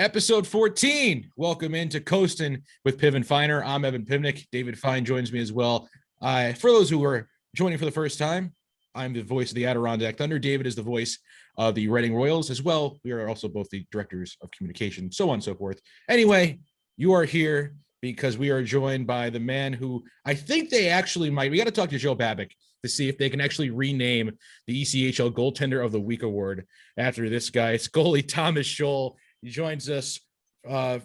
Episode 14. Welcome into Coastin with Piv and Finer. I'm Evan Pivnick. David Fine joins me as well. For those who are joining for the first time, I'm the voice of the Adirondack Thunder. David is the voice of the Reading Royals as well. We are also both the directors of communication, so on and so forth. Anyway, you are here because we are joined by the man who I think they actually might. We got to talk to Joe Babick to see if they can actually rename the ECHL Goaltender of the Week award after this guy. It's goalie Tomas Sholl. He joins us in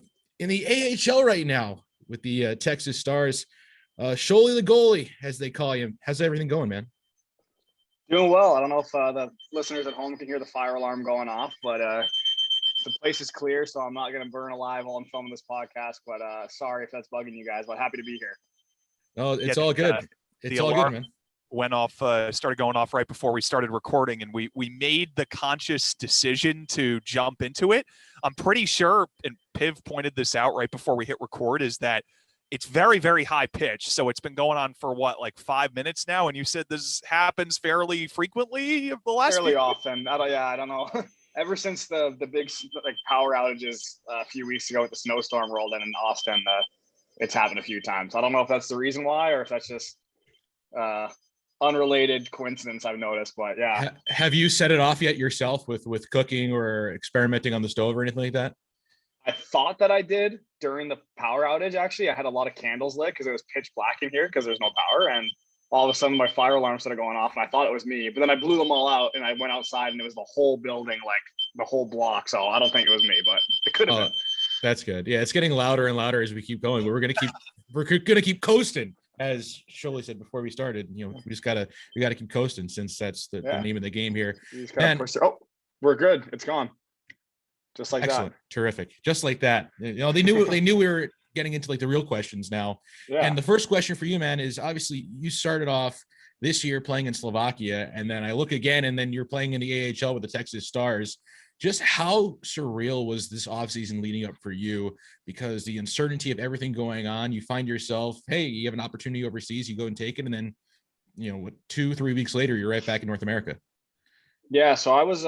the AHL right now with the Texas Stars. Sholly the goalie, as they call him. How's everything going, man? Doing well. I don't know if the listeners at home can hear the fire alarm going off, but the place is clear, so I'm not going to burn alive while I'm filming this podcast. But sorry if that's bugging you guys, but happy to be here. Oh, it's all good. It's all good, man. Went off, started going off right before we started recording, and we made the conscious decision to jump into it. I'm pretty sure, and Piv pointed this out right before we hit record, is that it's very, very high pitch. So it's been going on for what, like 5 minutes now? And you said this happens fairly frequently the last fairly often. I don't know. Ever since the big power outages a few weeks ago with the snowstorm rolled in Austin, it's happened a few times. I don't know if that's the reason why or if that's just unrelated coincidence I've noticed, but yeah. Have you set it off yet yourself with cooking or experimenting on the stove or anything like that? I thought that I did during the power outage. Actually, I had a lot of candles lit because it was pitch black in here because there's no power, and all of a sudden my fire alarm started going off and I thought it was me, but then I blew them all out and I went outside and it was the whole building, like the whole block. So I don't think it was me, but it could have been. That's good. Yeah, it's getting louder and louder as we keep going, but we're gonna keep coasting. As Shirley said before we started, we gotta keep coasting since that's the name of the game here. And we're good. It's gone. Just like excellent. That. Terrific. Just like that. They knew we were getting into like the real questions now. Yeah. And the first question for you, man, is obviously you started off this year playing in Slovakia, and then I look again, and then you're playing in the AHL with the Texas Stars. Just how surreal was this offseason leading up for you? Because the uncertainty of everything going on, you find yourself, hey, you have an opportunity overseas, you go and take it, and then 2-3 weeks later, you're right back in North America. Yeah, so I was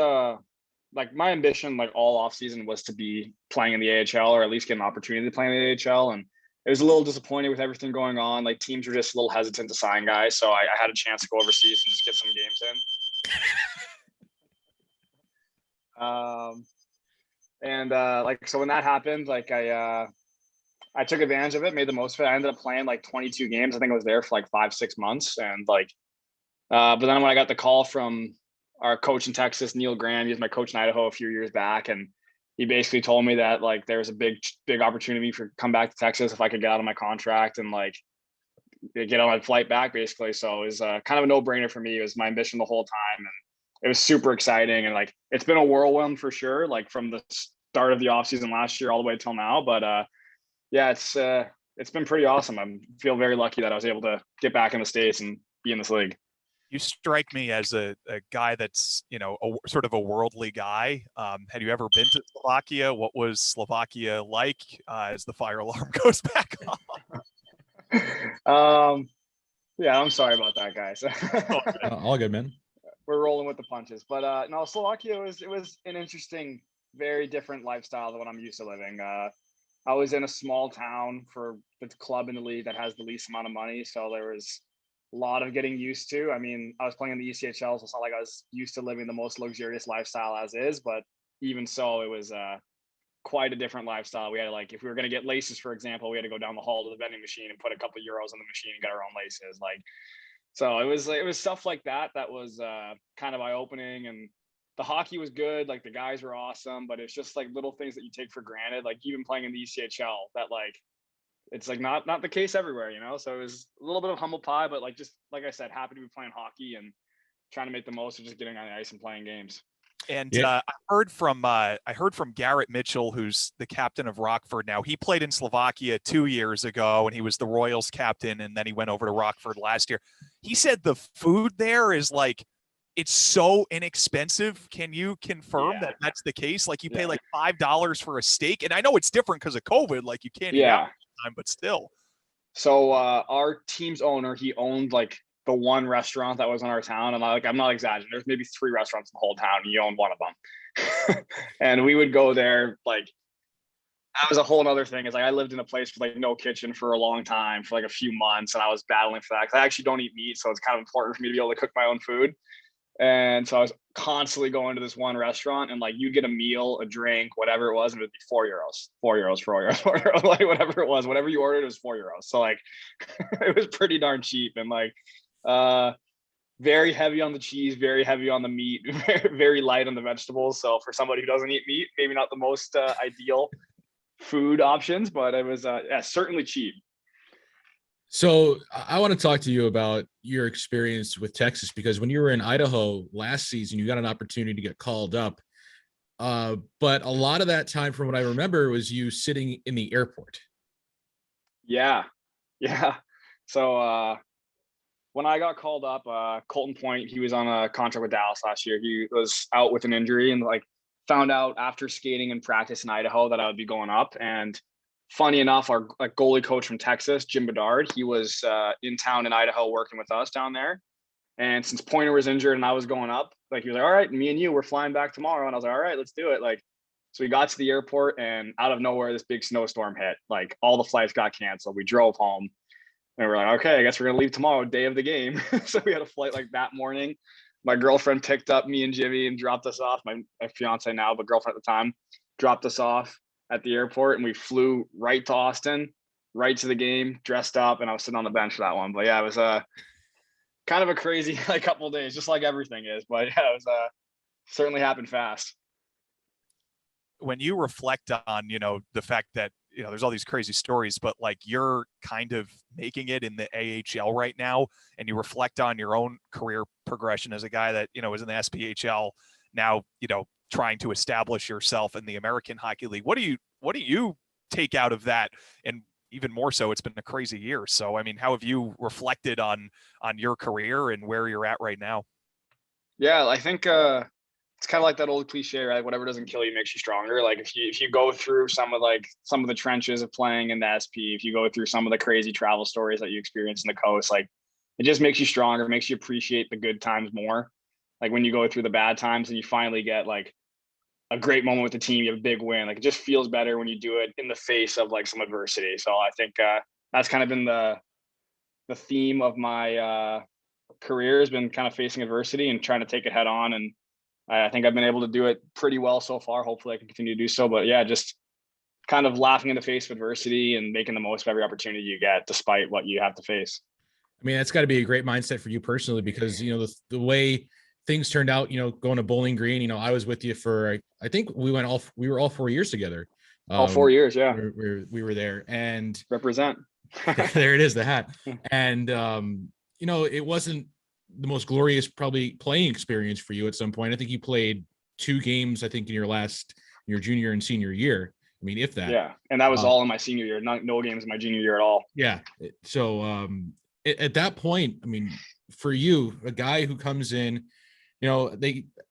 my ambition, like all offseason, was to be playing in the AHL or at least get an opportunity to play in the AHL. And it was a little disappointed with everything going on. Like teams were just a little hesitant to sign guys. So I had a chance to go overseas and just get some games in. So when that happened, I took advantage of it, made the most of it. I ended up playing like 22 games. I think I was there for like 5-6 months. And but then when I got the call from our coach in Texas, Nhl Camp, he was my coach in Idaho a few years back. And he basically told me that like, there was a big opportunity for come back to Texas if I could get out of my contract and like get on my flight back basically. So it was kind of a no brainer for me. It was my ambition the whole time. And it was super exciting. And like, it's been a whirlwind for sure. Like from the start of the off season last year all the way till now. But it's been pretty awesome. I feel very lucky that I was able to get back in the States and be in this league. You strike me as a guy that's, sort of a worldly guy. Had you ever been to Slovakia? What was Slovakia like as the fire alarm goes back on? Yeah, I'm sorry about that, guys. All good, man. We're rolling with the punches. But no, Slovakia it was an interesting, very different lifestyle than what I'm used to living. I was in a small town for the club in the league that has the least amount of money. So there was a lot of getting used to. I mean, I was playing in the ECHL, so it's not like I was used to living the most luxurious lifestyle as is, but even so, it was quite a different lifestyle. We had if we were going to get laces, for example, we had to go down the hall to the vending machine and put a couple of euros in the machine and get our own laces. So it was stuff like that was kind of eye-opening, and the hockey was good. Like the guys were awesome, but it's just like little things that you take for granted. Like even playing in the ECHL, that it's like not the case everywhere, So it was a little bit of humble pie, but just like I said, happy to be playing hockey and trying to make the most of just getting on the ice and playing games. And I heard from Garrett Mitchell, who's the captain of Rockford now. He played in Slovakia 2 years ago, and he was the Royals captain, and then he went over to Rockford last year. He said the food there is it's so inexpensive. Can you confirm that that's the case? Like you pay like $5 for a steak, and I know it's different because of COVID. Like you can't eat out all the time, but still. So our team's owner, he owned the one restaurant that was in our town, and I'm not exaggerating. There's maybe 3 restaurants in the whole town. And he owned one of them, and we would go there that was a whole other thing. Is like I lived in a place with like no kitchen for a long time, for like a few months, and I was battling for that because I actually don't eat meat, so it's kind of important for me to be able to cook my own food. And so I was constantly going to this one restaurant, and like you get a meal, a drink, whatever it was, and it would be €4, €4, €4, like whatever it was, whatever you ordered, it was €4. So like it was pretty darn cheap, and like very heavy on the cheese, very heavy on the meat, very, very light on the vegetables. So for somebody who doesn't eat meat, maybe not the most ideal food options, but it was certainly cheap. So I want to talk to you about your experience with Texas, because when you were in Idaho last season, you got an opportunity to get called up. But a lot of that time, from what I remember, was you sitting in the airport. Yeah. So when I got called up, Colton Point, he was on a contract with Dallas last year. He was out with an injury, and like found out after skating and practice in Idaho that I would be going up. And funny enough, our goalie coach from Texas, Jim Bedard, he was in town in Idaho working with us down there. And since Pointer was injured and I was going up, like he was like, all right, me and you, we're flying back tomorrow. And I was like, all right, let's do it. Like, so we got to the airport, and out of nowhere, this big snowstorm hit. Like all the flights got canceled. We drove home, and we're like, okay, I guess we're going to leave tomorrow, day of the game. So we had a flight like that morning. My girlfriend picked up me and Jimmy and dropped us off. My fiance now, but girlfriend at the time, dropped us off at the airport, and we flew right to Austin, right to the game, dressed up, and I was sitting on the bench for that one. But yeah, it was kind of a crazy like couple of days, just like everything is. But yeah, it was certainly happened fast. When you reflect on, the fact that, there's all these crazy stories, but like you're kind of making it in the AHL right now, and you reflect on your own career progression as a guy that, was in the SPHL, now, trying to establish yourself in the American Hockey League. What do you take out of that? And even more so, it's been a crazy year. So, I mean, how have you reflected on your career and where you're at right now? Yeah, I think it's kind of like that old cliche, right? Whatever doesn't kill you makes you stronger. Like if you go through some of the trenches of playing in the SP, if you go through some of the crazy travel stories that you experience in the coast, like it just makes you stronger, makes you appreciate the good times more. Like when you go through the bad times and you finally get like a great moment with the team, you have a big win. Like it just feels better when you do it in the face of like some adversity. So I think that's kind of been the theme of my career, has been kind of facing adversity and trying to take it head on. And I think I've been able to do it pretty well so far. Hopefully I can continue to do so. But yeah, just kind of laughing in the face of adversity and making the most of every opportunity you get, despite what you have to face. I mean, that's got to be a great mindset for you personally, because, the way things turned out, going to Bowling Green, I was with you for, I think we were all 4 years together. All 4 years. Yeah. We were there, and represent. there it is, the hat. And, it wasn't the most glorious probably playing experience for you at some point. I think you played 2 games, I think, in your junior and senior year. I mean, if that. Yeah. And that was all in my senior year, no games in my junior year at all. Yeah. So at that point, I mean, for you, a guy who comes in,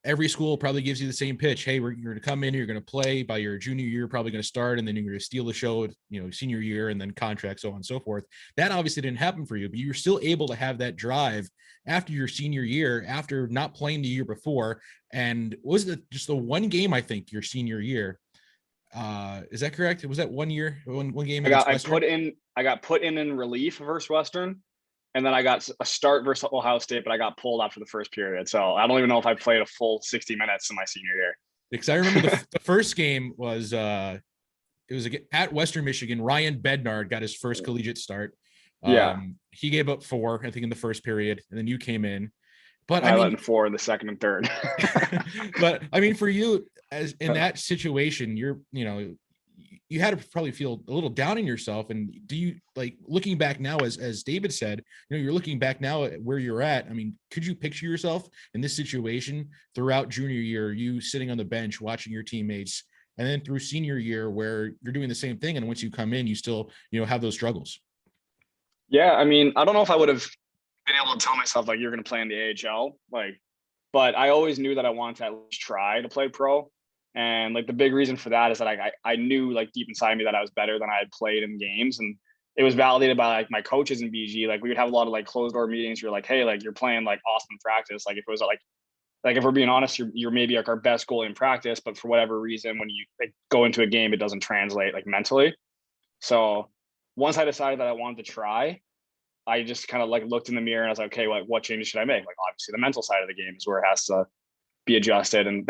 every school probably gives you the same pitch. Hey, you're going to come in, you're going to play. By your junior year, probably going to start, and then you're going to steal the show, senior year, and then contract, so on and so forth. That obviously didn't happen for you, but you're still able to have that drive after your senior year, after not playing the year before. And was it just the one game, I think, your senior year? Is that correct? Was that 1 year, one game? I got put in relief versus Western. And then I got a start versus Ohio State, but I got pulled after the first period. So I don't even know if I played a full 60 minutes in my senior year. Because I remember the first game was it was at Western Michigan. Ryan Bednard got his first collegiate start. He gave up 4, I think, in the first period, and then you came in. But I let in 4 in the second and third. But I mean, for you, as in that situation, you had to probably feel a little down in yourself. And do you, like, looking back now, as David said, you're looking back now at where you're at. I mean, could you picture yourself in this situation throughout junior year, you sitting on the bench watching your teammates, and then through senior year where you're doing the same thing, and once you come in, you still, have those struggles? Yeah, I mean, I don't know if I would have been able to tell myself like you're going to play in the AHL, but I always knew that I wanted to at least try to play pro. And like the big reason for that is that I knew like deep inside me that I was better than I had played in games, and it was validated by like my coaches in BG. Like we would have a lot of like closed door meetings. You're like, hey, like you're playing like awesome practice. Like if it was like like if we're being honest, you're maybe like our best goalie in practice, but for whatever reason, when you like go into a game, it doesn't translate like mentally. So once I decided that I wanted to try, I just kind of like looked in the mirror and I was like, okay, what changes should I make? Like obviously the mental side of the game is where it has to be adjusted. And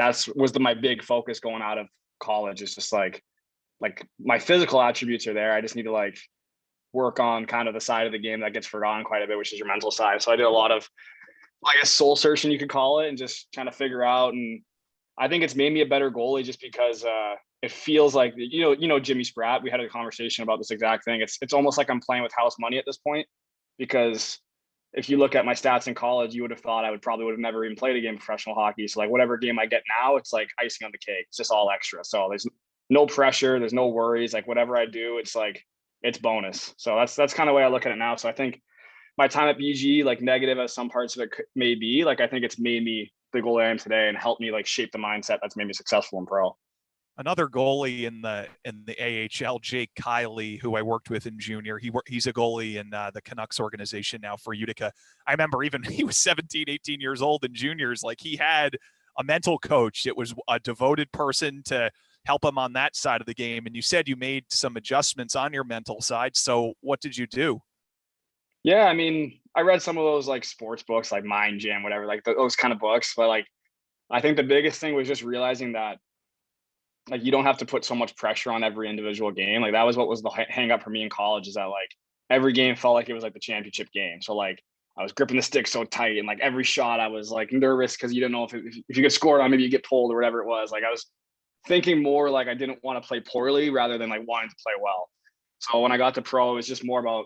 my big focus going out of college is just like my physical attributes are there. I just need to like work on kind of the side of the game that gets forgotten quite a bit, which is your mental side. So I did a lot of, I guess, soul searching, you could call it, and just trying to figure out. And I think it's made me a better goalie just because it feels like, Jimmy Spratt, we had a conversation about this exact thing. It's almost like I'm playing with house money at this point, because if you look at my stats in college, you would have thought I would have never even played a game of professional hockey. So like whatever game I get now, it's like icing on the cake. It's just all extra. So there's no pressure. There's no worries. Like whatever I do, it's like, it's bonus. So that's kind of the way I look at it now. So I think my time at BG, like negative as some parts of it may be, like I think it's made me the goalie I am today and helped me like shape the mindset that's made me successful in pro. Another goalie in the AHL, Jake Kiley, who I worked with in junior. He's a goalie in the Canucks organization now for Utica. I remember even he was 17, 18 years old in juniors. Like he had a mental coach. It was a devoted person to help him on that side of the game. And you said you made some adjustments on your mental side. So what did you do? Yeah, I mean, I read some of those like sports books, like Mind Jam, whatever, like those kind of books. But like, I think the biggest thing was just realizing that like you don't have to put so much pressure on every individual game. Like that was what was the hang up for me in college, is that like every game felt like it was like the championship game. So like I was gripping the stick so tight, and like every shot I was like nervous because you didn't know if you get scored on, maybe you get pulled or whatever it was. Like I was thinking more like I didn't want to play poorly rather than like wanting to play well. So when I got to pro, it was just more about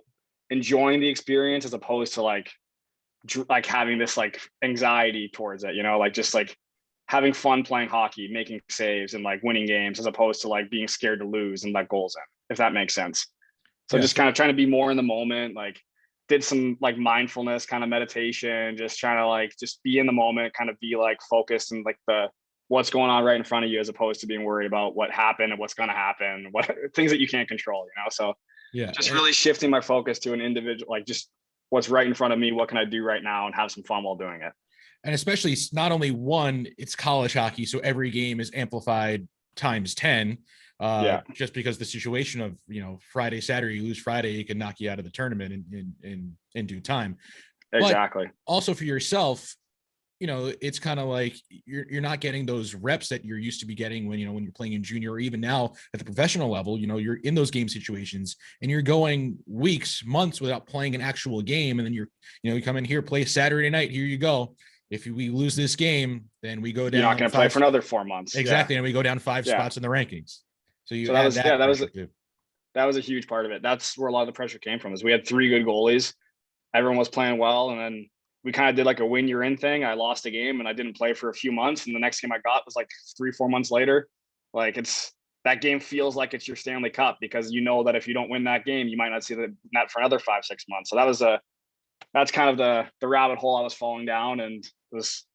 enjoying the experience as opposed to like having this like anxiety towards it, like just like having fun playing hockey, making saves and like winning games, as opposed to like being scared to lose and let goals in, if that makes sense. So just kind of trying to be more in the moment, like did some like mindfulness kind of meditation, just trying to like just be in the moment, kind of be like focused and like what's going on right in front of you, as opposed to being worried about what happened and what's going to happen, what things that you can't control, So just really shifting my focus to an individual, like just what's right in front of me, what can I do right now, and have some fun while doing it. And especially not only one, it's college hockey, so every game is amplified times 10. Just because the situation of Friday, Saturday, you lose Friday, it can knock you out of the tournament in due time. Exactly. But also for yourself, it's kind of like you're not getting those reps that you're used to be getting when you're playing in junior, or even now at the professional level. You're in those game situations and you're going weeks, months without playing an actual game, and then you come in here, play Saturday night, here you go. If we lose this game, then we go down. You're not going to play for another 4 months. Exactly, and we go down 5 spots in the rankings. So that was a huge part of it. That's where a lot of the pressure came from. Is we had 3 good goalies, everyone was playing well, and then we kind of did like a win you're in thing. I lost a game and I didn't play for a few months, and the next game I got was like 3-4 months later. Like that game feels like it's your Stanley Cup, because that if you don't win that game, you might not see the net for another 5-6 months. So that's kind of the rabbit hole I was falling down, and was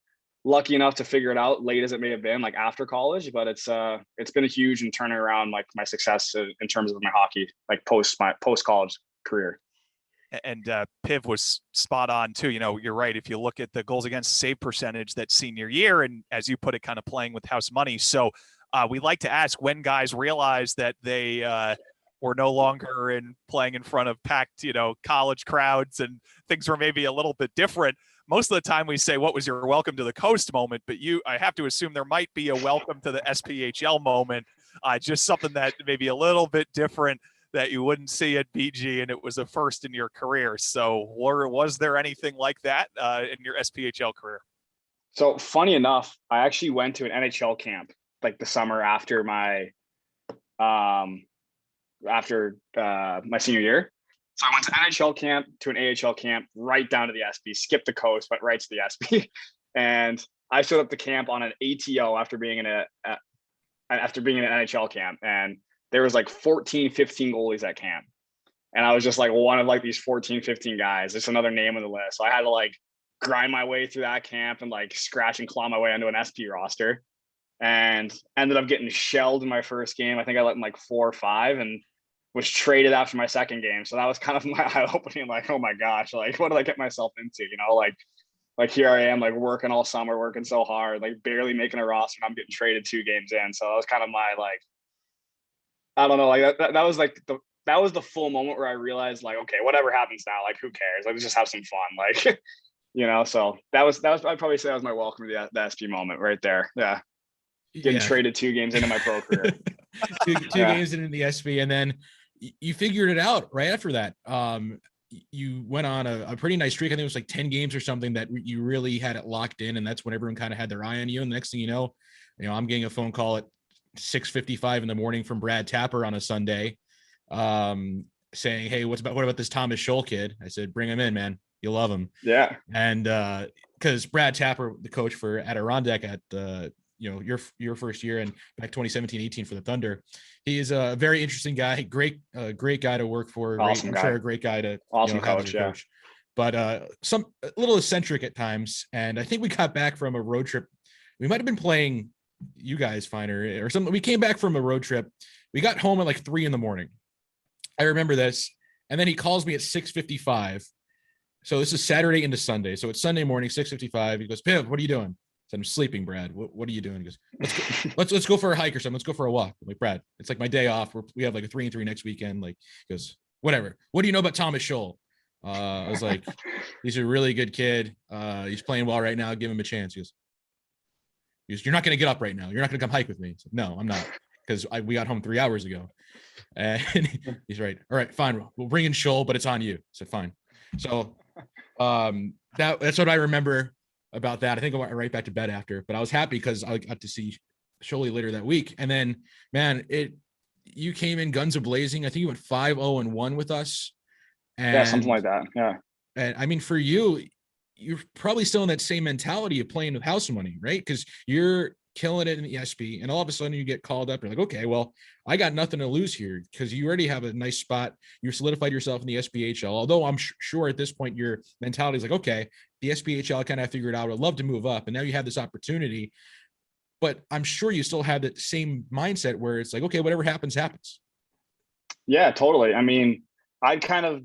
lucky enough to figure it out late as it may have been, like after college. But it's been a huge and turning around like my success in terms of my hockey, like post college career. And Piv was spot on too. You're right. If you look at the goals against save percentage that senior year, and as you put it, kind of playing with house money. So we like to ask when guys realize that they were no longer playing in front of packed, college crowds, and things were maybe a little bit different. Most of the time we say, what was your welcome to the coast moment? But I have to assume there might be a welcome to the SPHL moment, just something that maybe a little bit different that you wouldn't see at BG, and it was a first in your career. So was there anything like that in your SPHL career? So funny enough, I actually went to an NHL camp like the summer after my senior year. So I went to NHL camp, to an AHL camp, right down to the SB, skipped the coast, went right to the SB. And I showed up to camp on an ATO after being in an NHL camp. And there was like 14, 15 goalies at camp. And I was just like one of like these 14, 15 guys. Just another name on the list. So I had to like grind my way through that camp and like scratch and claw my way onto an SP roster, and ended up getting shelled in my first game. I think I let in like 4 or 5 and was traded after my second game. So that was kind of my eye opening, like, oh my gosh, like what did I get myself into? like here I am, like working all summer, working so hard, like barely making a roster, and I'm getting traded 2 games in. So that was kind of my like, I don't know, like that was like that was the full moment where I realized like, okay, whatever happens now, like who cares? Like let's just have some fun, like So that was I'd probably say that was my welcome to the SP moment right there. Yeah, getting traded 2 games into my pro career. two games into the SP, and then you figured it out right after that. You went on a pretty nice streak. I think it was like 10 games or something that you really had it locked in. And that's when everyone kind of had their eye on you. And the next thing you know, I'm getting a phone call at 6:55 in the morning from Brad Tapper on a Sunday, saying, "Hey, what about this Tomas Sholl kid?" I said, "Bring him in, man. You'll love him." Yeah. And because Brad Tapper, the coach for Adirondack at your first year and back 2017-18 for the Thunder, he is a very interesting guy, great guy to work for. Awesome guy. Sure, a great guy to awesome have coach, as your coach. But a little eccentric at times. And I think we got back from a road trip. We might have been playing you guys Finer or something. We came back from a road trip. We got home at like 3 a.m. I remember this. And then he calls me at 6:55. So this is Saturday into Sunday. So it's Sunday morning, 6:55. He goes, "Piv, what are you doing?" I said, "I'm sleeping, Brad. What are you doing?" He goes, let's go for a hike or something. Let's go for a walk." I'm like, "Brad, it's like my day off. We have like a 3-3 next weekend." Like, he goes, "Whatever. What do you know about Tomas Sholl?" I was like, "He's a really good kid. He's playing well right now. Give him a chance." He goes, "You're not going to get up right now. You're not going to come hike with me." Said, "No, I'm not, because we got home 3 hours ago." And he's right. "All right, fine. We'll bring in Sholl, but it's on you." I said, "Fine." So that's what I remember about that. I think I went right back to bed after, but I was happy because I got to see Sholl later that week. And then, man, you came in guns a-blazing. I think you went 5-0-1 with us. And, yeah, something like that. Yeah. And I mean, for you're probably still in that same mentality of playing with house money, right? Because you're killing it in the SP, and all of a sudden you get called up. You're like, okay, well, I got nothing to lose here, because you already have a nice spot. You solidified yourself in the SPHL. Although I'm sure at this point your mentality is like, okay, the SPHL kind of figured out. I'd love to move up, and now you have this opportunity. But I'm sure you still have that same mindset where it's like, okay, whatever happens, happens. Yeah, totally. I mean, I'd kind of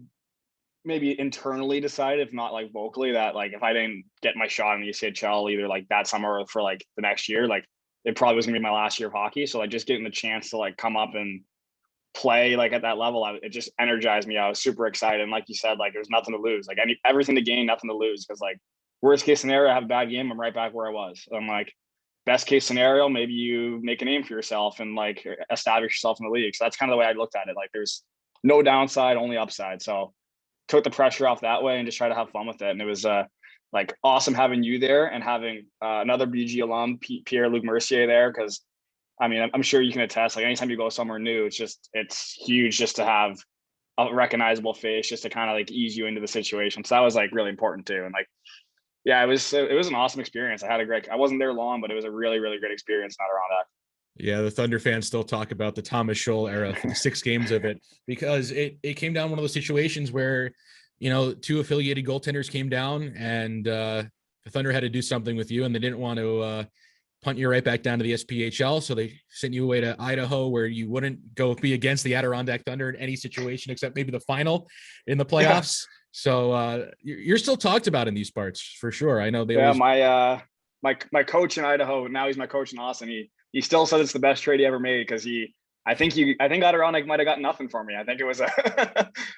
maybe internally decide, if not like vocally, that like if I didn't get my shot in the ECHL either like that summer or for like the next year, like it probably was gonna be my last year of hockey. So like just getting the chance to like come up and play like at that level, it just energized me. I was super excited. And like you said, like there's nothing to lose, like everything to gain, nothing to lose. Because like worst case scenario, I have a bad game, I'm right back where I was. I'm like, best case scenario, maybe you make a name for yourself and like establish yourself in the league. So that's kind of the way I looked at it. Like there's no downside, only upside. So took the pressure off that way and just try to have fun with it. And it was like awesome having you there and having another BG alum, Pierre-Luc Mercier, there. Because I mean, I'm sure you can attest, like anytime you go somewhere new, it's huge just to have a recognizable face, just to kind of like ease you into the situation. So that was like really important too. And like, yeah, it was an awesome experience. I wasn't there long, but it was a really, really great experience in Adirondack. Yeah, the Thunder fans still talk about the Tomas Sholl era for the 6 games of it, because it came down one of those situations where, 2 affiliated goaltenders came down, and the Thunder had to do something with you, and they didn't want to punt you right back down to the SPHL. So they sent you away to Idaho, where you wouldn't go be against the Adirondack Thunder in any situation except maybe the final in the playoffs. Yeah. So you're still talked about in these parts for sure. I know they. Yeah, my coach in Idaho, now he's my coach in Austin. He still says it's the best trade he ever made, because I think Adirondack might have got nothing for me. I think it was a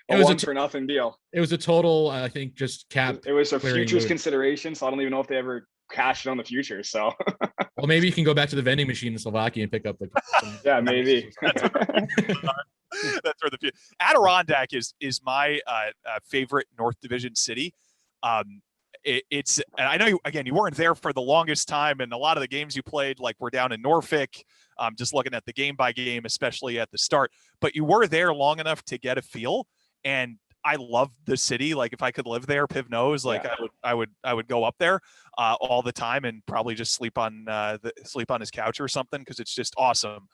one for nothing deal. It was a total, I think, just cap. It was a futures consideration, so I don't even know if they ever cashed it on the future. So, well, maybe you can go back to the vending machine in Slovakia and pick up the. Yeah, maybe. That's where the Adirondack is my favorite North Division city. It's, and I know you weren't there for the longest time, and a lot of the games you played like were down in Norfolk, just looking at the game by game, especially at the start, but you were there long enough to get a feel. And I love the city. Like if I could live there, Piv knows, like I would go up there all the time and probably just sleep on his couch or something, because it's just awesome.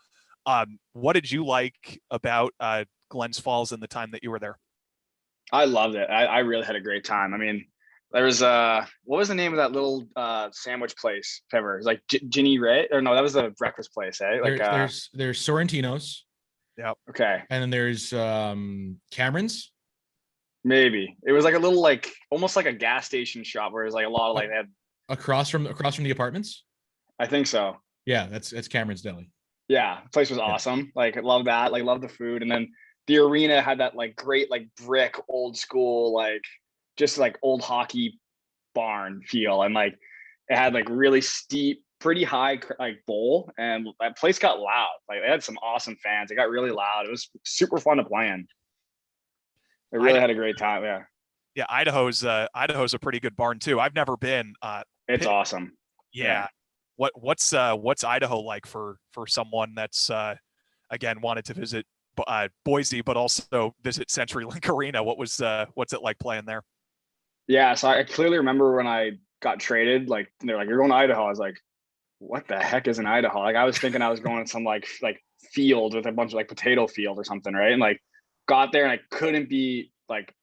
What did you like about Glens Falls in the time that you were there? I loved it. I really had a great time. I mean, there was what was the name of that little sandwich place? Ever? It was like Ginny Ray, or no, that was a breakfast place, eh? Like there's Sorrentino's. Yeah. Okay. And then there's Cameron's. Maybe it was like a little like almost like a gas station shop where there's like a lot of like they had. Across from the apartments. I think so. Yeah, that's Cameron's Deli. Yeah, the place was Yeah. awesome. Like, love that. Like, love the food, and then the arena had that like great like brick old school like just like old hockey barn feel, and like it had like really steep, pretty high like bowl, and that place got loud. Like they had some awesome fans. It got really loud. It was super fun to play in. I really had a great time. Yeah. Yeah, Idaho's a pretty good barn too. I've never been. It's awesome. Yeah. What's Idaho like for someone that's again wanted to visit Boise, but also visit CenturyLink Arena? What's it like playing there? Yeah, so I clearly remember when I got traded, like they're like, "You're going to Idaho." I was like, "What the heck is in Idaho?" Like I was thinking I was going to some like field with a bunch of like potato field or something, right? And like got there and I couldn't be like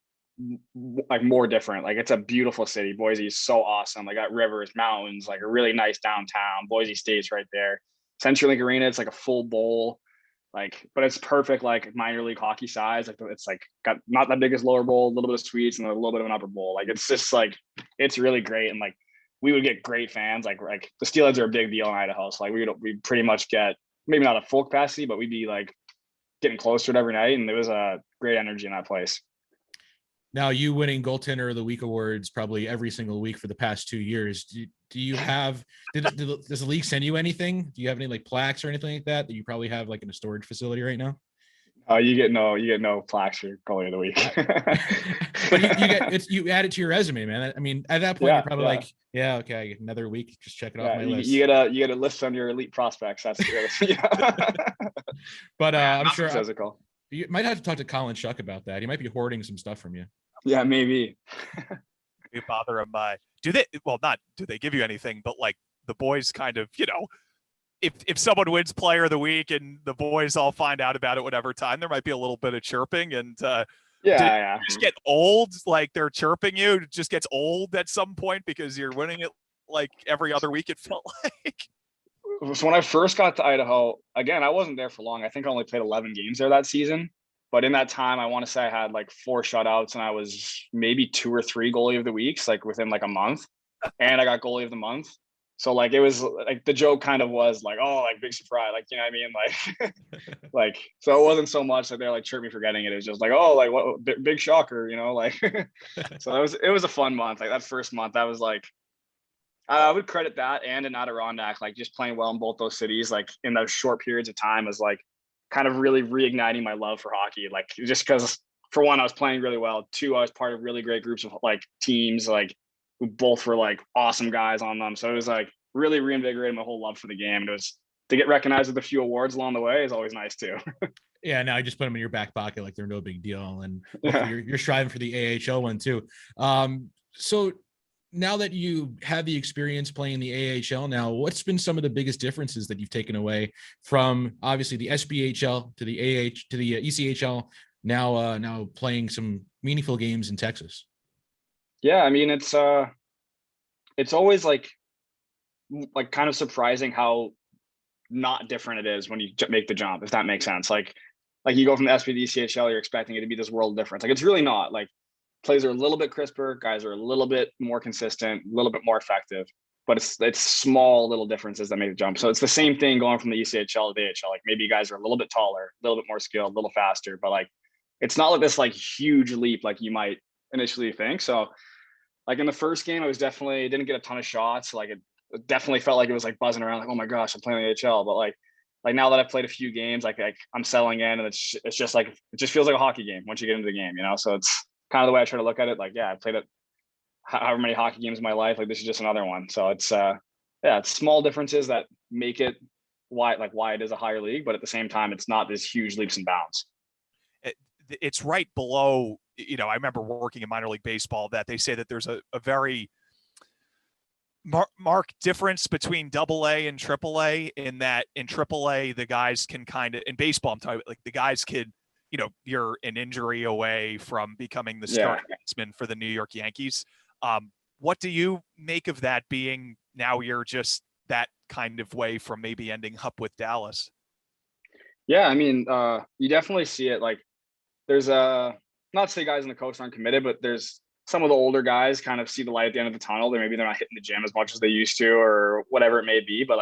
more different. Like it's a beautiful city. Boise is so awesome. I got rivers, mountains, like a really nice downtown. Boise State's right there. CenturyLink Arena, it's like a full bowl. Like, but it's perfect, like minor league hockey size. Like it's like got not the biggest lower bowl, a little bit of suites and a little bit of an upper bowl. Like it's just like it's really great. And like we would get great fans. Like the Steelheads are a big deal in Idaho. So like we pretty much get maybe not a full capacity, but we'd be like getting close to it every night. And there was a great energy in that place. Now, you winning goaltender of the week awards probably every single week for the past 2 years. Do you have? Does the league send you anything? Do you have any like plaques or anything like that you probably have like in a storage facility right now? You get no plaques for goalie of the week. But you add it to your resume, man. I mean, at that point, you're probably like, yeah, okay, I get another week. Just check it off my list. You get a list on your elite prospects. That's But I'm sure physical. You might have to talk to Colin Shuck about that. He might be hoarding some stuff from you. Yeah, maybe. You bother him by do they give you anything, but like the boys kind of, if someone wins player of the week and the boys all find out about it whatever time, there might be a little bit of chirping and just get old, like they're chirping you, it just gets old at some point because you're winning it like every other week, it felt like. So when I first got to Idaho, again, I wasn't there for long. I think I only played 11 games there that season. But in that time, I want to say I had like 4 shutouts and I was maybe 2 or 3 goalie of the weeks, like within like a month. And I got goalie of the month. So like, it was like the joke kind of was like, oh, like big surprise. Like, you know what I mean? Like, like, so it wasn't so much that they're like chirp me for getting it. It was just like, oh, like what big shocker, like, so it was a fun month. Like that first month, that was like, I would credit that and in Adirondack, like just playing well in both those cities, like in those short periods of time was like, kind of really reigniting my love for hockey. Like just because for one, I was playing really well. 2, I was part of really great groups of like teams, like who both were like awesome guys on them. So it was like really reinvigorated my whole love for the game. And it was to get recognized with a few awards along the way is always nice too. Yeah, now I just put them in your back pocket like they're no big deal. And you're striving for the AHL one too. So now that you have the experience playing the AHL now, what's been some of the biggest differences that you've taken away from obviously the SBHL to the to the ECHL, now playing some meaningful games in Texas? Yeah, I mean, it's always like kind of surprising how not different it is when you make the jump, if that makes sense. Like you go from the SB to the ECHL, you're expecting it to be this world difference. Like it's really not. Like plays are a little bit crisper, guys are a little bit more consistent, a little bit more effective, but it's small little differences that make the jump. So it's the same thing going from the ECHL to the AHL. Like maybe guys are a little bit taller, a little bit more skilled, a little faster, but like it's not like this like huge leap like you might initially think. So like in the first game, I was didn't get a ton of shots. Like it definitely felt like it was like buzzing around, like, oh my gosh, I'm playing the AHL. But like now that I've played a few games, like I'm settling in, and it's just like it just feels like a hockey game once you get into the game, So it's kind of the way I try to look at it. Like, yeah, I played it however many hockey games in my life. Like this is just another one. So it's it's small differences that make it why it is a higher league, but at the same time, it's not this huge leaps and bounds. It's right below, I remember working in minor league baseball that they say that there's a very marked difference between AA and AAA in that in AAA, the guys can kind of, in baseball, I'm talking about, like the guys could, you're an injury away from becoming the starting baseman for the New York Yankees. What do you make of that being now you're just that kind of way from maybe ending up with Dallas? Yeah, I mean, you definitely see it. Like there's not to say guys in the coast aren't committed, but there's some of the older guys kind of see the light at the end of the tunnel. Maybe they're not hitting the gym as much as they used to, or whatever it may be. But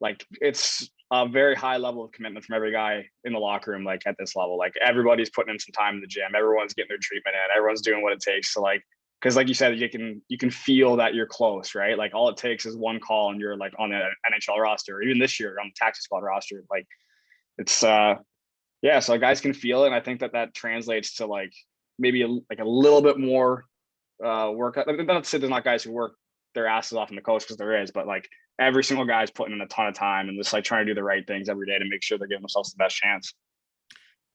like it's a very high level of commitment from every guy in the locker room. Like at this level, like everybody's putting in some time in the gym. Everyone's getting their treatment in. Everyone's doing what it takes to like, because like you said, you can feel that you're close, right? Like all it takes is one call and you're like on the NHL roster, or even this year on the taxi squad roster. Like it's yeah, so guys can feel it, and I think that translates to like maybe a little bit more work. I mean, not to say there's not guys who work their asses off in the coast, because there is, but like every single guy's putting in a ton of time and just like trying to do the right things every day to make sure they're giving themselves the best chance.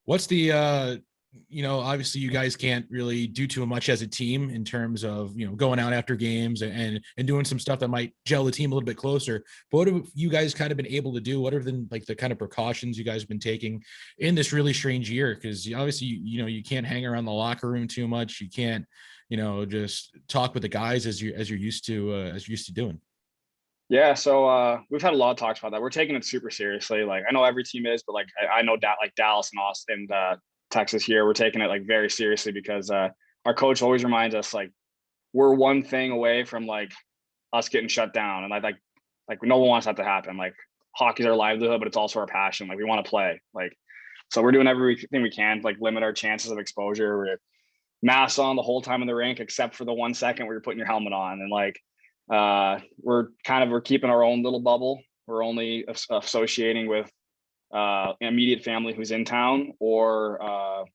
What's the obviously you guys can't really do too much as a team in terms of, going out after games and doing some stuff that might gel the team a little bit closer. But what have you guys kind of been able to do? What have been like the kind of precautions you guys have been taking in this really strange year? Because obviously, you can't hang around the locker room too much. You can't, just talk with the guys as you're used to doing. Yeah, so we've had a lot of talks about that. We're taking it super seriously. Like I know every team is, but like I know that like Dallas and Austin, Texas here, we're taking it like very seriously, because our coach always reminds us like we're one thing away from like us getting shut down, and like no one wants that to happen. Like hockey's our livelihood, but it's also our passion. Like we want to play. Like so we're doing everything we can to like limit our chances of exposure. We're masks on the whole time in the rink, except for the 1 second where you're putting your helmet on, and like we're keeping our own little bubble. We're only associating with immediate family who's in town, or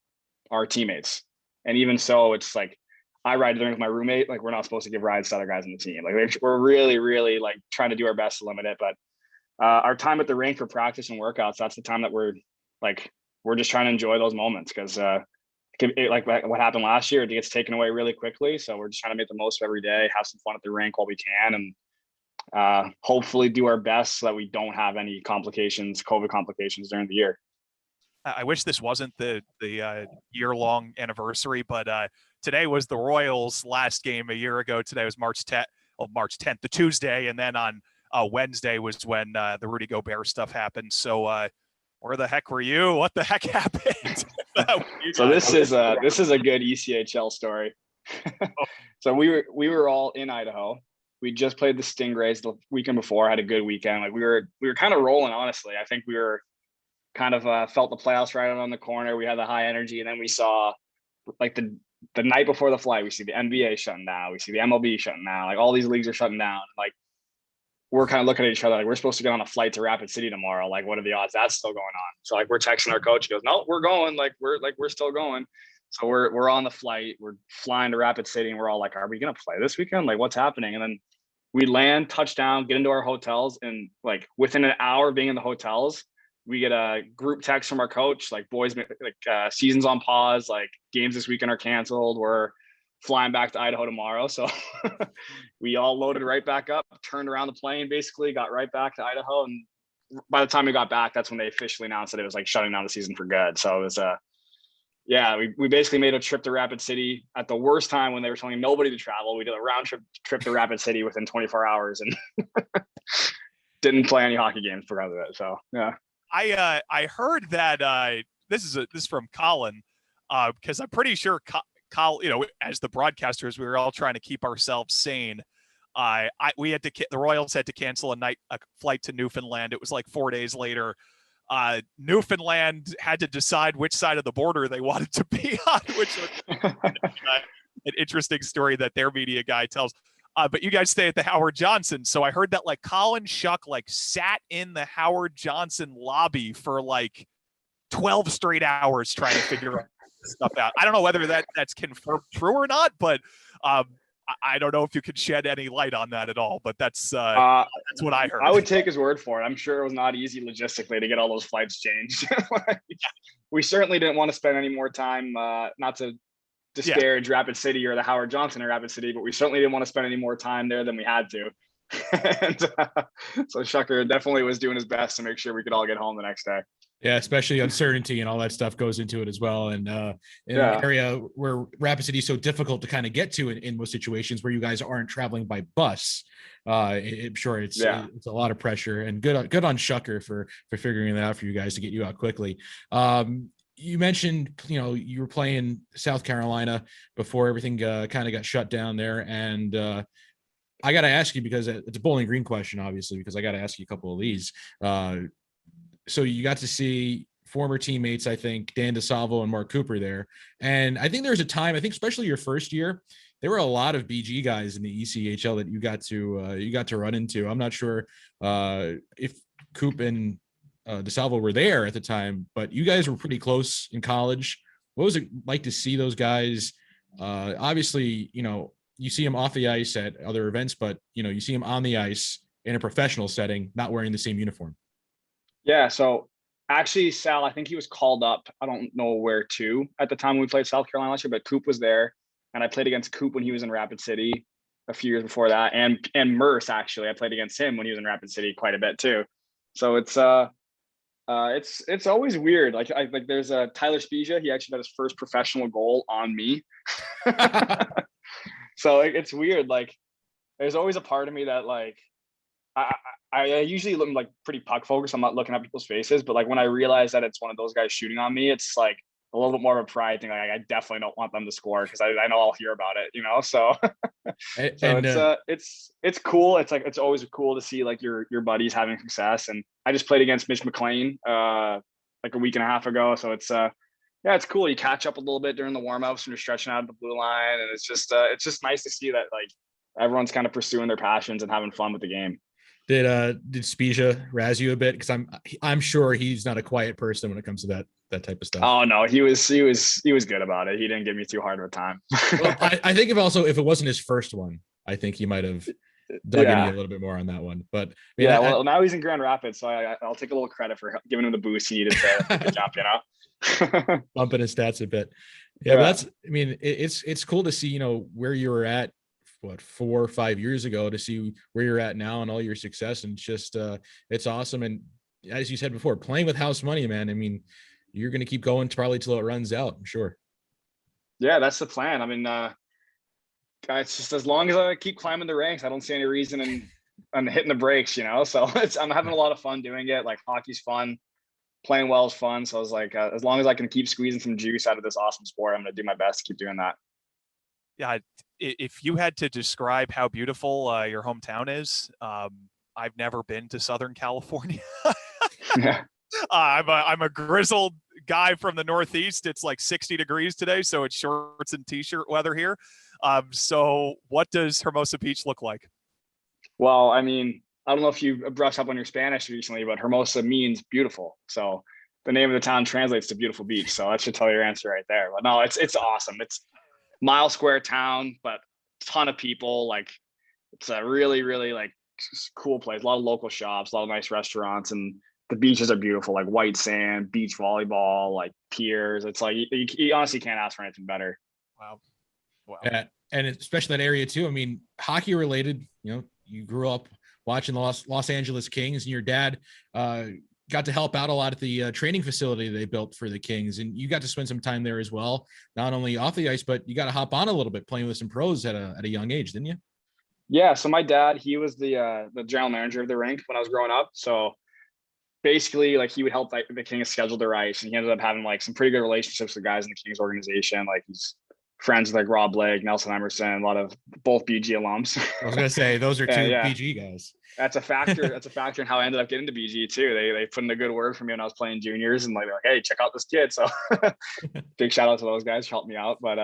our teammates. And even so, it's like I ride there with my roommate. Like we're not supposed to give rides to other guys on the team. Like we're really, really like trying to do our best to limit it. But our time at the rink for practice and workouts, that's the time that we're just trying to enjoy those moments, because like what happened last year, it gets taken away really quickly. So we're just trying to make the most of every day, have some fun at the rink while we can, and hopefully do our best so that we don't have any COVID complications during the year. I wish this wasn't the year-long anniversary, but today was the Royals' last game a year ago. Today was March 10th, the Tuesday, and then on Wednesday was when the Rudy Gobert stuff happened. So where the heck were you? What the heck happened? So this is a good ECHL story. So we were all in Idaho. We just played the Stingrays the weekend before, had a good weekend. Like we were kind of rolling, honestly. I think we were kind of felt the playoffs right on the corner. We had the high energy, and then we saw like the night before the flight, we see the NBA shutting down. We see the MLB shutting down. Like all these leagues are shutting down. Like we're kind of looking at each other like we're supposed to get on a flight to Rapid City tomorrow. Like what are the odds that's still going on? So like we're texting our coach. He goes, no, we're going. We're still going. So we're on the flight. We're flying to Rapid City, and we're all like, are we gonna play this weekend? Like what's happening? And then we land, touchdown, get into our hotels, and like within an hour of being in the hotels, we get a group text from our coach, like boys, like season's on pause, like games this weekend are canceled. We're flying back to Idaho tomorrow. So we all loaded right back up, turned around the plane, basically got right back to Idaho. And by the time we got back, that's when they officially announced that it was like shutting down the season for good. So it was yeah, we basically made a trip to Rapid City at the worst time when they were telling nobody to travel. We did a round trip to Rapid City within 24 hours and didn't play any hockey games because of it. So yeah. I heard that this is from Colin, because I'm pretty sure Colin, as the broadcasters, we were all trying to keep ourselves sane. The Royals had to cancel a flight to Newfoundland. It was like 4 days later. Newfoundland had to decide which side of the border they wanted to be on, which was an interesting story that their media guy tells. But you guys stay at the Howard Johnson. So I heard that like Colin Shuck like sat in the Howard Johnson lobby for like 12 straight hours trying to figure stuff out. I don't know whether that's confirmed true or not, but I don't know if you could shed any light on that at all, but that's what I heard. I would take his word for it. I'm sure it was not easy logistically to get all those flights changed. We certainly didn't want to spend any more time, not to disparage Rapid City or the Howard Johnson in Rapid City, but we certainly didn't want to spend any more time there than we had to. And so Shucker definitely was doing his best to make sure we could all get home the next day. Yeah, especially uncertainty and all that stuff goes into it as well. And in an area where Rapid City is so difficult to kind of get to in most situations where you guys aren't traveling by bus, I'm sure it's a lot of pressure. And good on Shucker for figuring that out for you guys to get you out quickly. you mentioned, you were playing South Carolina before everything kind of got shut down there. And I got to ask you, because it's a Bowling Green question, obviously, because I got to ask you a couple of these. So you got to see former teammates, I think, Dan DeSalvo and Mark Cooper there. And I think there's a time, I think, especially your first year, there were a lot of BG guys in the ECHL that you got to run into. I'm not sure if Coop and DeSalvo were there at the time, but you guys were pretty close in college. What was it like to see those guys? Obviously, you see them off the ice at other events, but you see them on the ice in a professional setting, not wearing the same uniform. Yeah. So actually, Sal, I think he was called up. I don't know where to at the time we played South Carolina last year, but Coop was there, and I played against Coop when he was in Rapid City a few years before that, and Merce, actually, I played against him when he was in Rapid City quite a bit too. So it's always weird. Like there's a Tyler Spezia. He actually got his first professional goal on me. So it's weird. Like there's always a part of me that like I usually look like pretty puck focused. I'm not looking at people's faces, but like when I realize that it's one of those guys shooting on me, it's like a little bit more of a pride thing. Like I definitely don't want them to score because I know I'll hear about it, So it's cool. It's like it's always cool to see like your buddies having success. And I just played against Mitch McLean like a week and a half ago. So it's it's cool. You catch up a little bit during the warm-ups when you're stretching out of the blue line, and it's just nice to see that like everyone's kind of pursuing their passions and having fun with the game. Did Spezia razz you a bit? Because I'm sure he's not a quiet person when it comes to that type of stuff. Oh no, he was good about it. He didn't give me too hard of a time. Well, I think if it wasn't his first one, I think he might have dug in a little bit more on that one. But now he's in Grand Rapids, so I'll take a little credit for giving him the boost he needed to make the jump. Bumping his stats a bit. Yeah, but it's cool to see where you were at 4 or 5 years ago, to see where you're at now and all your success, and just it's awesome. And as you said before, playing with house money, man, I mean, you're going to keep going probably till it runs out, I'm sure. Yeah, that's the plan. I mean, it's just as long as I keep climbing the ranks, I don't see any reason in hitting the brakes, so I'm having a lot of fun doing it. Like hockey's fun, playing well is fun. So I was like, as long as I can keep squeezing some juice out of this awesome sport, I'm going to do my best to keep doing that. Yeah. If you had to describe how beautiful your hometown is, I've never been to Southern California. Yeah. I'm a grizzled guy from the Northeast. It's like 60 degrees today, so it's shorts and t-shirt weather here. So what does Hermosa Beach look like? Well, I mean, I don't know if you brushed up on your Spanish recently, but Hermosa means beautiful. So the name of the town translates to beautiful beach. So that should tell you your answer right there. But no, it's awesome. It's mile square town, but ton of people. Like it's a really, really like cool place. A lot of local shops, a lot of nice restaurants, and the beaches are beautiful, like white sand, beach volleyball, like piers. It's like you honestly can't ask for anything better. Wow. And especially that area too. I mean, hockey related, you grew up watching the Los Angeles Kings, and your dad got to help out a lot at the training facility they built for the Kings, and you got to spend some time there as well, not only off the ice, but you got to hop on a little bit playing with some pros at a young age, didn't you? Yeah. So my dad, he was the general manager of the rink when I was growing up. So basically, like he would help the Kings schedule their ice, and he ended up having like some pretty good relationships with guys in the Kings organization. Like he's friends with like Rob Blake, Nelson Emerson, a lot of both BG alums. I was gonna say those are two BG guys. That's a factor. That's a factor in how I ended up getting to BG too. They put in a good word for me when I was playing juniors, and like, hey, check out this kid. So big shout out to those guys who helped me out. But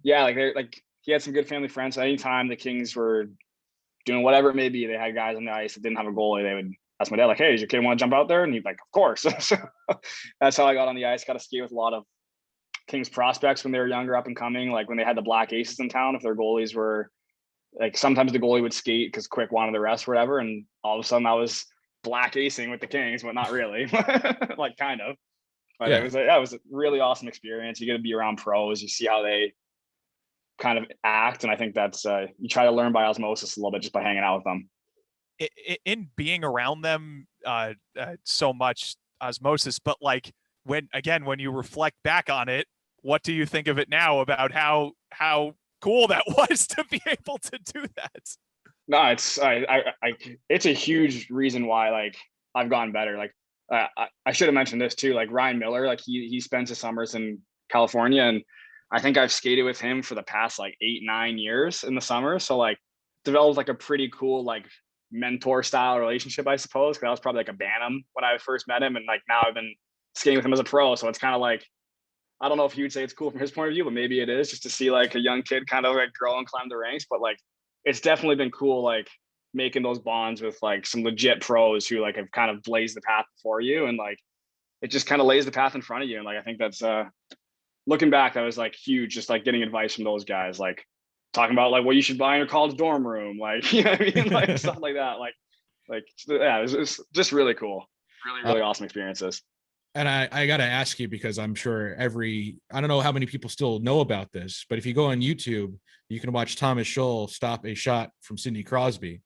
like he had some good family friends. So anytime the Kings were doing whatever it may be, they had guys on the ice that didn't have a goalie, they would ask my dad, like, hey, does your kid want to jump out there? And he'd like, of course. So that's how I got on the ice. Got to skate with a lot of Kings prospects when they were younger, up and coming. Like when they had the Black Aces in town, if their goalies were like, sometimes the goalie would skate because Quick wanted the rest or whatever. And all of a sudden I was Black Acing with the Kings, but not really, like kind of. But it was a really awesome experience. You get to be around pros. You see how they kind of act. And I think that's, you try to learn by osmosis a little bit just by hanging out with them. In being around them so much osmosis, but like when you reflect back on it, what do you think of it now about how cool that was to be able to do that? No, it's a huge reason why like I've gotten better. Like I should have mentioned this too. Like Ryan Miller, like he spends his summers in California, and I think I've skated with him for the past like 8-9 years in the summer. So like developed like a pretty cool like mentor style relationship, I suppose. Cause I was probably like a Bantam when I first met him, and like now I've been skating with him as a pro. So it's kind of like, I don't know if he would say it's cool from his point of view, but maybe it is, just to see like a young kid kind of like grow and climb the ranks. But like it's definitely been cool, like making those bonds with like some legit pros who like have kind of blazed the path before you, and like it just kind of lays the path in front of you. And like I think that's looking back, that was like huge, just like getting advice from those guys, like talking about like what you should buy in your college dorm room, like you know what I mean, like stuff like that. Like yeah, it was just really cool, really awesome experiences. And I got to ask you, because I'm sure I don't know how many people still know about this, but if you go on YouTube, you can watch Tomas Sholl stop a shot from Sidney Crosby.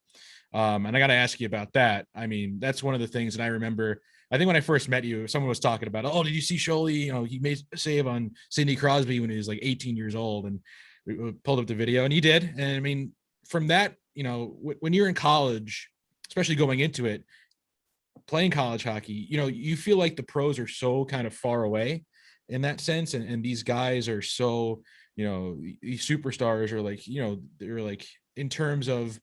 And I got to ask you about that. I mean, that's one of the things that I remember. I think when I first met you, someone was talking about, oh, did you see Sholl? You know, he made a save on Sidney Crosby when he was like 18 years old, and we pulled up the video, and he did. And I mean, from that, you know, when you're in college, especially going into it, playing college hockey, you know, you feel like the pros are so kind of far away in that sense. And these guys are so, you know, these superstars are like, you know, they're like, in terms of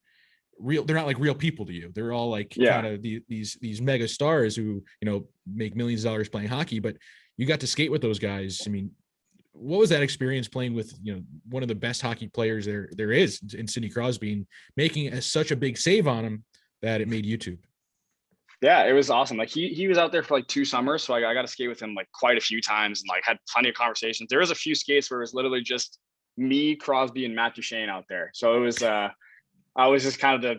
real, they're not like real people to you. They're all like kind of these mega stars who, you know, make millions of dollars playing hockey, but you got to skate with those guys. I mean, what was that experience playing with, you know, one of the best hockey players there is in Sidney Crosby, and making such a big save on him that it made YouTube? Yeah, it was awesome. Like he was out there for like 2 summers, so I got to skate with him like quite a few times, and like had plenty of conversations. There was a few skates where it was literally just me, Crosby, and Matt Duchene out there. So it was I was just kind of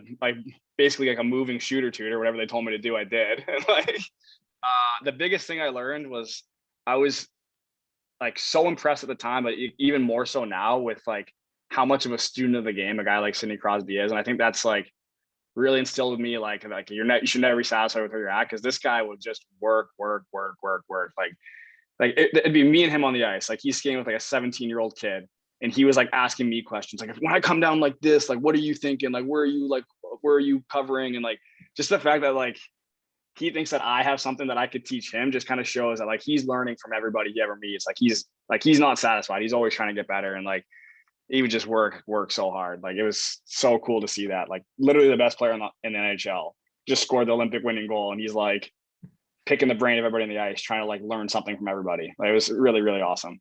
basically like a moving shooter tutor. Whatever they told me to do, I did. And like the biggest thing I learned was I was like so impressed at the time, but even more so now, with like how much of a student of the game a guy like Sidney Crosby is. And I think that's like really instilled with me, like you should never be satisfied with where you're at, because this guy would just work. Like it'd be me and him on the ice. Like he's skating with like a 17-year-old kid, and he was like asking me questions, like, when I come down like this, like what are you thinking? Like where are you covering? And like just the fact that like he thinks that I have something that I could teach him just kind of shows that like he's learning from everybody he ever meets. Like he's not satisfied. He's always trying to get better, and like he would just work so hard. Like it was so cool to see that. Like literally the best player in the NHL just scored the Olympic winning goal, and he's like picking the brain of everybody on the ice, trying to like learn something from everybody. Like it was really, really awesome.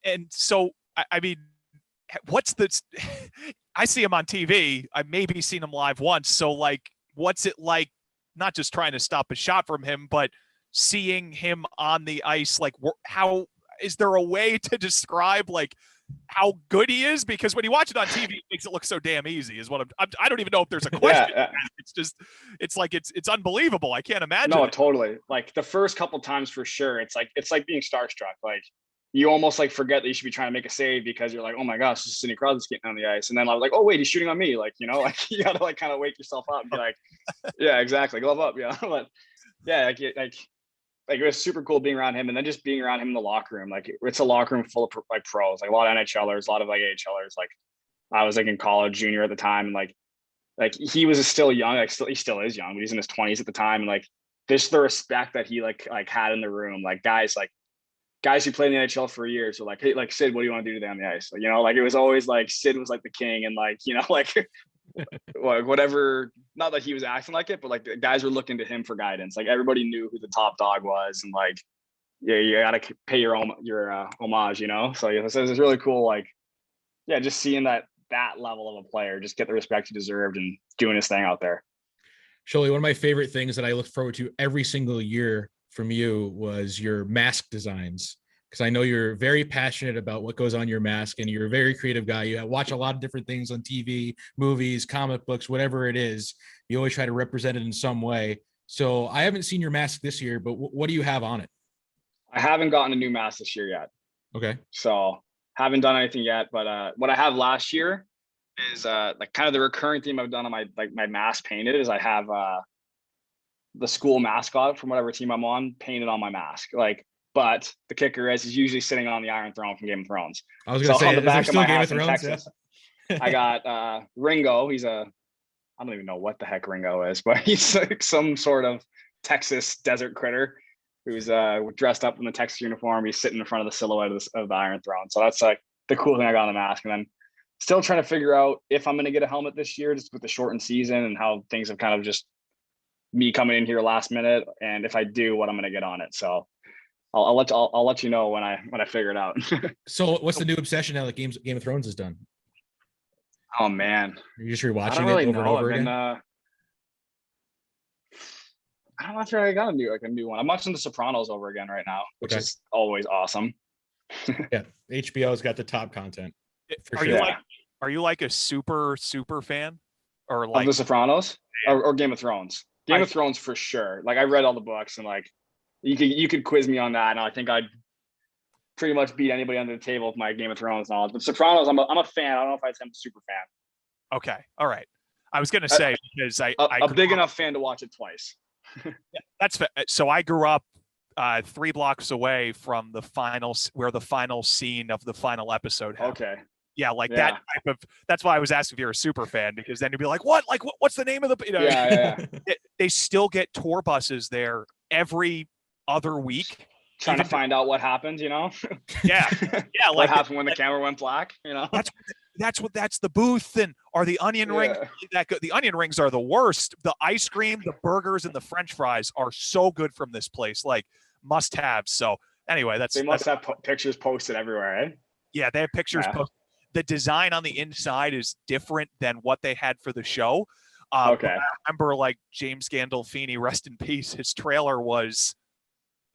And so, I mean, what's the? I see him on TV. I've maybe seen him live once. So like, what's it like? Not just trying to stop a shot from him, but seeing him on the ice. Like, how is there a way to describe like how good he is? Because when you watch it on TV, it makes it look so damn easy. Is what I don't even know if there's a question. Yeah. It's just, it's like it's unbelievable. I can't imagine. No, it. Totally. Like the first couple times for sure. It's like being starstruck. Like you almost like forget that you should be trying to make a save, because you're like, oh my gosh, this is Sidney Crosby skating on the ice. And then I was like, oh wait, he's shooting on me. Like, you know, like you gotta like kind of wake yourself up and be like, yeah, exactly, glove up, yeah. But yeah, like it was super cool being around him, and then just being around him in the locker room. Like it's a locker room full of like pros, like a lot of NHLers, a lot of like AHLers. Like I was like in college, junior at the time, and like he was still young, like he still is young, but he's in his 20s at the time. And like just the respect that he like had in the room, like guys who played in the NHL for years were like, hey, like Sid, what do you want to do today on the ice? Like, you know, like it was always like Sid was like the king, and like, you know, like whatever, not that he was acting like it, but like the guys were looking to him for guidance. Like everybody knew who the top dog was, and like, yeah, you got to pay your homage, you know? So yeah, it's really cool. Like, yeah, just seeing that level of a player just get the respect he deserved and doing his thing out there. Sholly, one of my favorite things that I look forward to every single year from you was your mask designs, because I know you're very passionate about what goes on your mask, and you're a very creative guy. You watch a lot of different things on TV, movies, comic books, whatever it is. You always try to represent it in some way. So I haven't seen your mask this year, but what do you have on it? I haven't gotten a new mask this year yet. Okay. So haven't done anything yet, but what I have last year is like kind of the recurring theme I've done on my mask painted is I have the school mascot from whatever team I'm on painted on my mask. Like, but the kicker is he's usually sitting on the Iron Throne from Game of Thrones. I was gonna say, on the back of my house in Texas, I got Ringo. I don't even know what the heck Ringo is, but he's like some sort of Texas desert critter who's dressed up in the Texas uniform. He's sitting in front of the silhouette of the Iron Throne. So that's like the cool thing I got on the mask. And then still trying to figure out if I'm going to get a helmet this year, just with the shortened season and how things have kind of just me coming in here last minute. And if I do, what I'm going to get on it. So I'll let you know when I figure it out. So what's the new obsession now that Game of Thrones is done? Oh man, You're just rewatching really it over and over again. I'm not sure I got to do like a new one. I'm watching The Sopranos over again right now, which is always awesome. Yeah, HBO's got the top content. Are you like a super fan, or like of The Sopranos or Game of Thrones? Game of Thrones for sure. Like I read all the books, and like you could quiz me on that, and I think I'd pretty much beat anybody under the table with my Game of Thrones knowledge. But Sopranos, I'm a fan. I don't know if I'd say I'm a super fan. Okay, all right. I was gonna say because a big enough fan to watch it twice. Yeah, that's so I grew up 3 blocks away from where the final scene of the final episode happened. Okay. Yeah, that type of. That's why I was asking if you're a super fan, because then you'd be like, "What? Like, what's the name of the?" You know, yeah. They still get tour buses there every other week, trying to find out what happened. You know. Yeah. What happened when the camera went black? You know. That's the booth. And are the onion rings that good? The onion rings are the worst. The ice cream, the burgers, and the French fries are so good from this place. Like must have. So anyway, they must have pictures posted everywhere, right? Yeah, they have pictures posted. The design on the inside is different than what they had for the show. Okay. I remember like James Gandolfini, rest in peace. His trailer was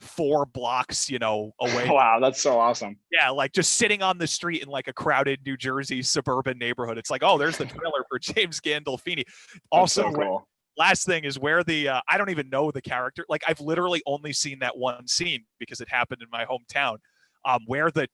4 blocks, away. Wow, that's so awesome. Yeah, like just sitting on the street in like a crowded New Jersey suburban neighborhood. It's like, oh, there's the trailer for James Gandolfini. Also, so cool. Last thing is where the I don't even know the character. Like I've literally only seen that one scene because it happened in my hometown. Where the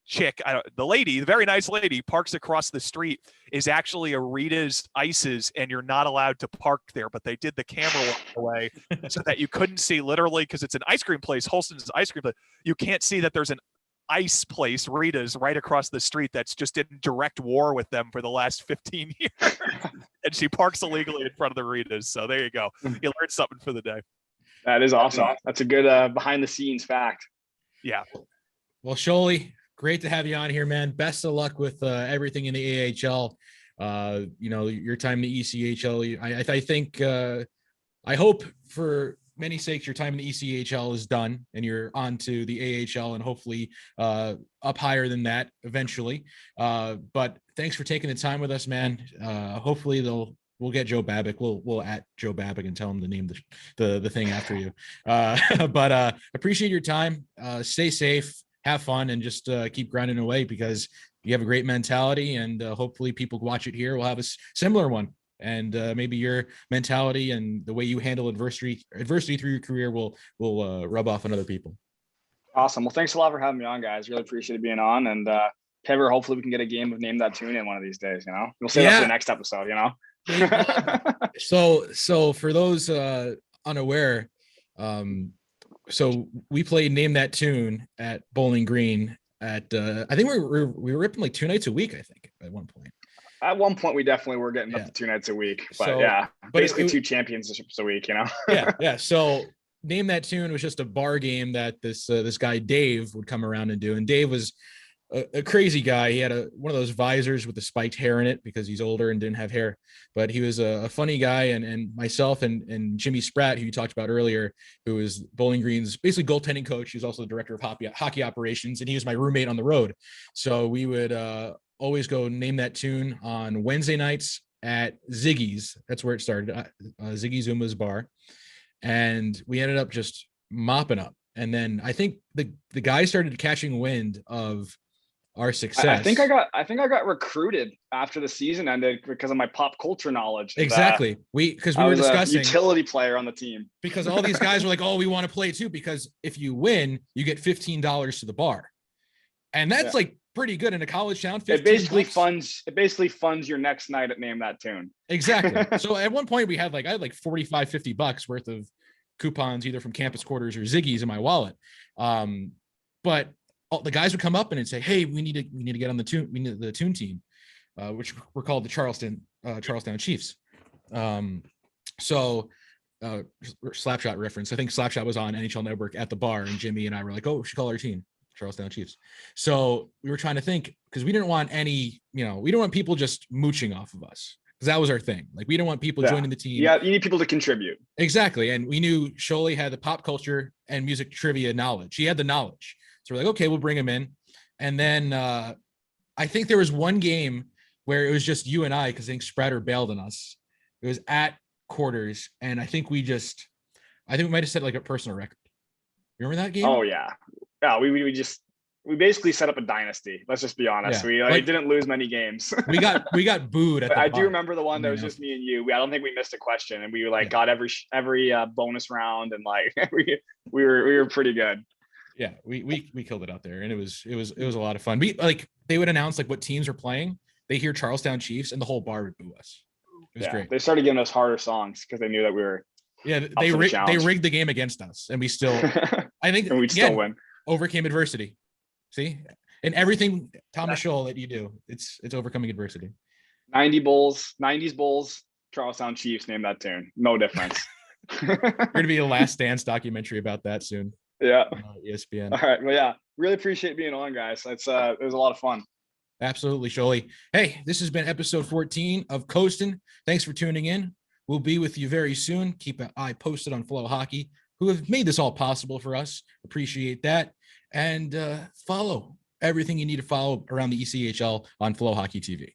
chick, the lady, the very nice lady, parks across the street is actually a Rita's Ices, and you're not allowed to park there. But they did the camera away so that you couldn't see, literally, because it's an ice cream place, Holston's ice cream place. You can't see that there's an ice place, Rita's, right across the street that's just in direct war with them for the last 15 years. And she parks illegally in front of the Rita's. So there you go. You learned something for the day. That is awesome. That's a good behind the scenes fact. Yeah. Well, Sholl, great to have you on here, man. Best of luck with everything in the AHL. Your time in the ECHL. I think I hope for many sakes your time in the ECHL is done and you're on to the AHL and hopefully up higher than that eventually. But thanks for taking the time with us, man. Hopefully we'll get Joe Babick. We'll at Joe Babick and tell him to name the thing after you. But appreciate your time. Stay safe. Have fun and just keep grinding away because you have a great mentality and hopefully people watch it here will have a similar one. And maybe your mentality and the way you handle adversity through your career will rub off on other people. Awesome. Well, thanks a lot for having me on, guys. Really appreciate being on. And Piver, hopefully we can get a game of Name That Tune in one of these days. We'll save that for the next episode. So for those unaware, so we played Name That Tune at Bowling Green at I think we were ripping like 2 nights a week, I think, at one point. At one point we definitely were getting up to 2 nights a week, but basically 2 championships a week, Yeah. So Name That Tune was just a bar game that this guy Dave would come around and do, and Dave was a crazy guy. He had one of those visors with the spiked hair in it because he's older and didn't have hair, but he was a funny guy. And myself and Jimmy Spratt, who you talked about earlier, who is Bowling Green's basically goaltending coach. He's also the director of hockey operations, and he was my roommate on the road. So we would always go Name That Tune on Wednesday nights at Ziggy's. That's where it started, Ziggy Zuma's bar. And we ended up just mopping up. And then I think the guys started catching wind of our success. I think I got recruited after the season ended because of my pop culture knowledge. Exactly. Because we were discussing a utility player on the team. Because all these guys were like, "Oh, we want to play too." Because if you win, you get $15 to the bar, and that's like pretty good in a college town. It basically funds your next night at Name That Tune. Exactly. So at one point I had like $45, $50 worth of coupons either from Campus Quarters or Ziggy's in my wallet. But the guys would come up and say, "Hey, we need to get on the tune. We need the tune team," which were called the Charlestown Chiefs. So Slapshot reference. I think Slapshot was on NHL Network at the bar, and Jimmy and I were like, "Oh, we should call our team Charlestown Chiefs." So we were trying to think, because we didn't want any, we don't want people just mooching off of us, because that was our thing. Like, we didn't want people joining the team. Yeah, you need people to contribute. Exactly, and we knew Sholl had the pop culture and music trivia knowledge. He had the knowledge, so we're like, okay, we'll bring him in. And then I think there was one game where it was just you and I, because I think Spratter bailed on us. It was at quarters, and I think we might have set like a personal record. Remember that game? Oh yeah. We basically set up a dynasty. Let's just be honest. Yeah. We didn't lose many games. we got booed at the I bar. do remember the one that was just me and you. I don't think we missed a question, and we got every bonus round, and like we were pretty good. Yeah, we killed it out there, and it was a lot of fun. They would announce like what teams are playing. They hear Charlestown Chiefs, and the whole bar would boo us. It was great. They started giving us harder songs because they knew that we were. Yeah, they rigged the game against us, and we still. I think and we'd still win. Overcame adversity. See, and everything Tomas Sholl that you do, it's overcoming adversity. 90s Bulls, Charlestown Chiefs. Name that tune. No difference. We're gonna be a Last Dance documentary about that soon. Yeah. ESPN. All right. Well, yeah. Really appreciate being on, guys. It was a lot of fun. Absolutely, Sholl. Hey, this has been episode 14 of Coastin. Thanks for tuning in. We'll be with you very soon. Keep an eye posted on FloHockey, who have made this all possible for us. Appreciate that. And follow everything you need to follow around the ECHL on FloHockey TV.